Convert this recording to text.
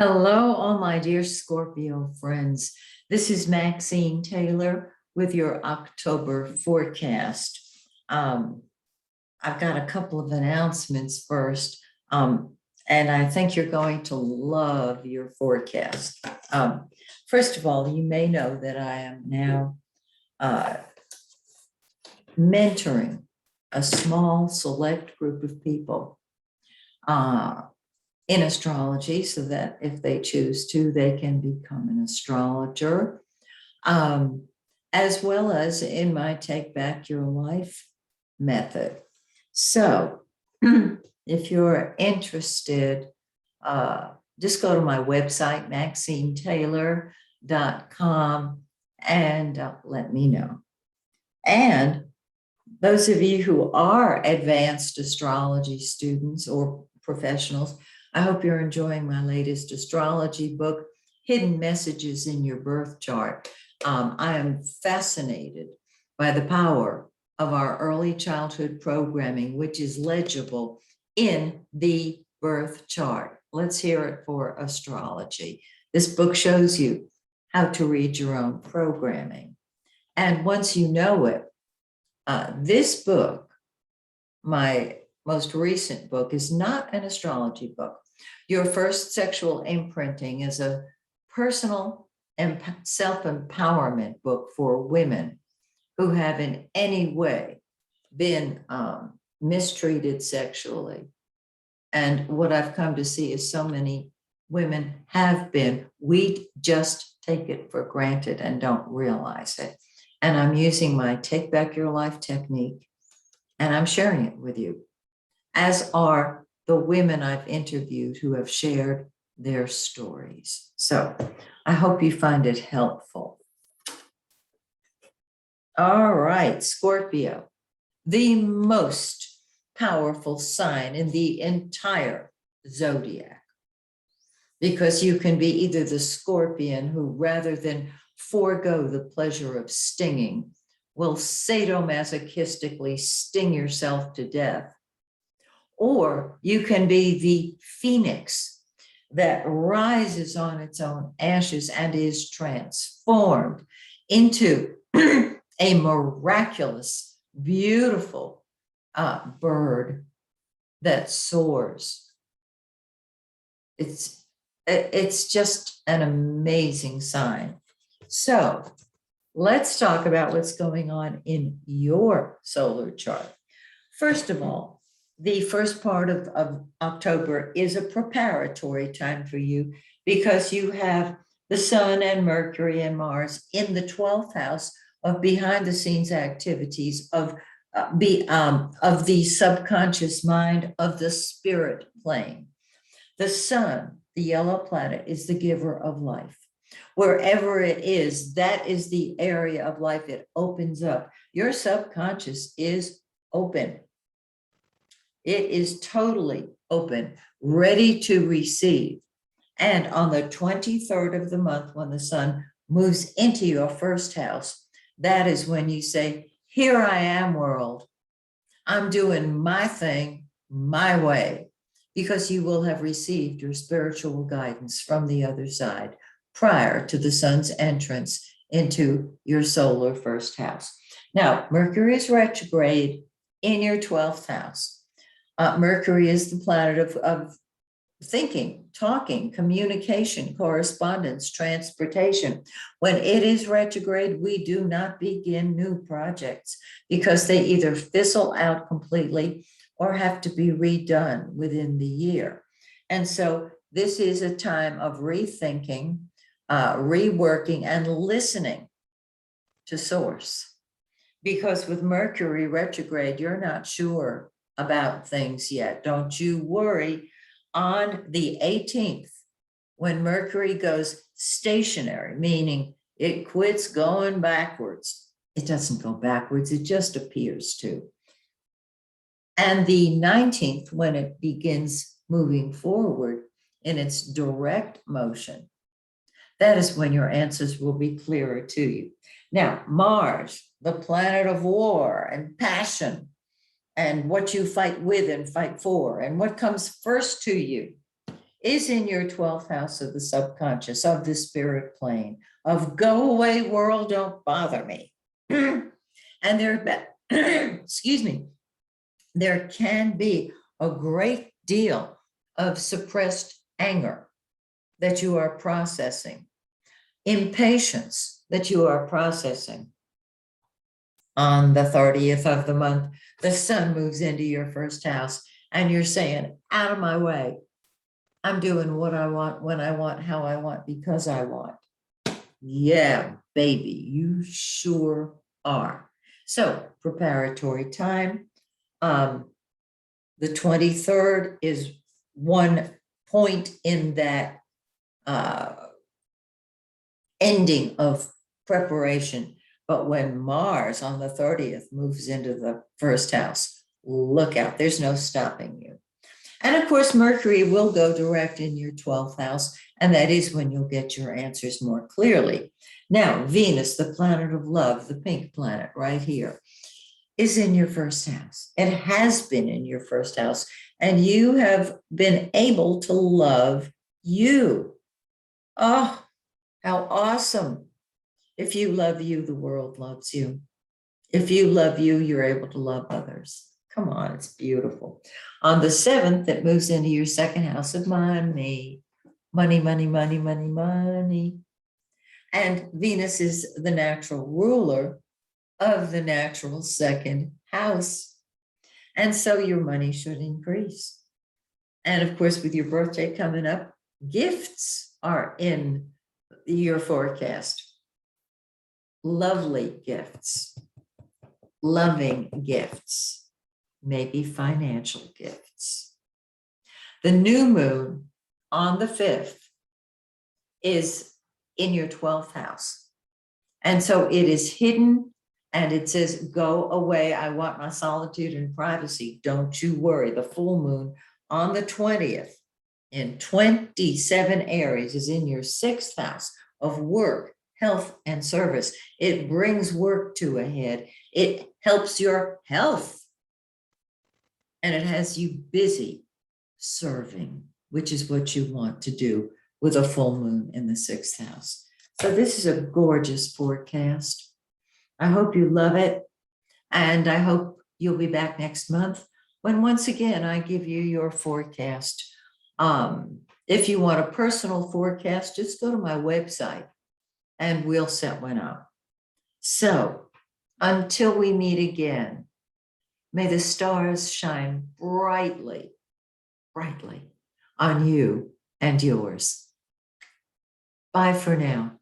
Hello, all my dear Scorpio friends. This is Maxine Taylor with your October forecast. Um, I've got a couple of announcements first, and I think you're going to love your forecast. First of all, you may know that I am now uh, mentoring a small select group of people. In astrology, so that if they choose to, they can become an astrologer, um, as well as in my Take Back Your Life method. So if you're interested, just go to my website, MaxineTaylor.com, and let me know. And those of you who are advanced astrology students or professionals, I hope you're enjoying my latest astrology book, Hidden Messages in Your Birth Chart. I am fascinated by the power of our early childhood programming, which is legible in the birth chart. Let's hear it for astrology. This book shows you how to read your own programming. And once you know it, this book, my most recent book, is not an astrology book. Your First Sexual Imprinting is a personal and self-empowerment book for women who have in any way been mistreated sexually. And what I've come to see is so many women have been. We just take it for granted and don't realize it. And I'm using my Take Back Your Life technique, and I'm sharing it with you, as are the women I've interviewed who have shared their stories. So I hope you find it helpful. All right, Scorpio, the most powerful sign in the entire zodiac, because you can be either the Scorpion who, rather than forego the pleasure of stinging, will sadomasochistically sting yourself to death. Or you can be the phoenix that rises on its own ashes and is transformed into a miraculous, beautiful bird that soars. It's just an amazing sign. So let's talk about what's going on in your solar chart. First of all, the first part of October is a preparatory time for you, because you have the Sun and Mercury and Mars in the 12th house of behind the scenes activities of the subconscious mind, of the spirit plane. The Sun, the yellow planet, is the giver of life. Wherever it is, that is the area of life it opens up. Your subconscious is open. It is totally open, ready to receive. And on the 23rd of the month, when the Sun moves into your first house, that is when you say, here I am, world. I'm doing my thing my way, because you will have received your spiritual guidance from the other side prior to the Sun's entrance into your solar first house. Now, Mercury is retrograde in your 12th house. Mercury is the planet of thinking, talking, communication, correspondence, transportation. When it is retrograde, we do not begin new projects, because they either fizzle out completely or have to be redone within the year. And so this is a time of rethinking, reworking, and listening to source. Because with Mercury retrograde, you're not sure about things yet. Don't you worry. On the 18th, when Mercury goes stationary, meaning it quits going backwards, it doesn't go backwards, it just appears to. And the 19th, when it begins moving forward in its direct motion, that is when your answers will be clearer to you. Now, Mars, the planet of war and passion, and what you fight with and fight for, and what comes first to you is in your 12th house of the subconscious, of the spirit plane, of go away world, don't bother me. And there, excuse me, there can be a great deal of suppressed anger that you are processing, impatience that you are processing. On the 30th of the month, the sun moves into your first house and you're saying, out of my way. I'm doing what I want, when I want, how I want, because I want. Yeah, baby, you sure are. So preparatory time. The 23rd is one point in that ending of preparation. But when Mars on the 30th moves into the first house, look out, there's no stopping you. And of course, Mercury will go direct in your 12th house, and that is when you'll get your answers more clearly. Now, Venus, the planet of love, the pink planet right here, is in your first house. It has been in your first house, and you have been able to love you. Oh, how awesome. If you love you, the world loves you. If you love you, you're able to love others. Come on, it's beautiful. On the 7th, it moves into your second house of money. Money, money, money, money, money. And Venus is the natural ruler of the natural second house. And so your money should increase. And of course, with your birthday coming up, gifts are in your forecast. Lovely gifts, loving gifts, maybe financial gifts. The new moon on the 5th is in your 12th house. And so it is hidden and it says, go away. I want my solitude and privacy. Don't you worry. The full moon on the 20th in 27 Aries is in your 6th house of work, health, and service. It brings work to a head. It helps your health. And it has you busy serving, which is what you want to do with a full moon in the 6th house. So this is a gorgeous forecast. I hope you love it. And I hope you'll be back next month when once again I give you your forecast. If you want a personal forecast, just go to my website and we'll set one up. So until we meet again, may the stars shine brightly, brightly on you and yours. Bye for now.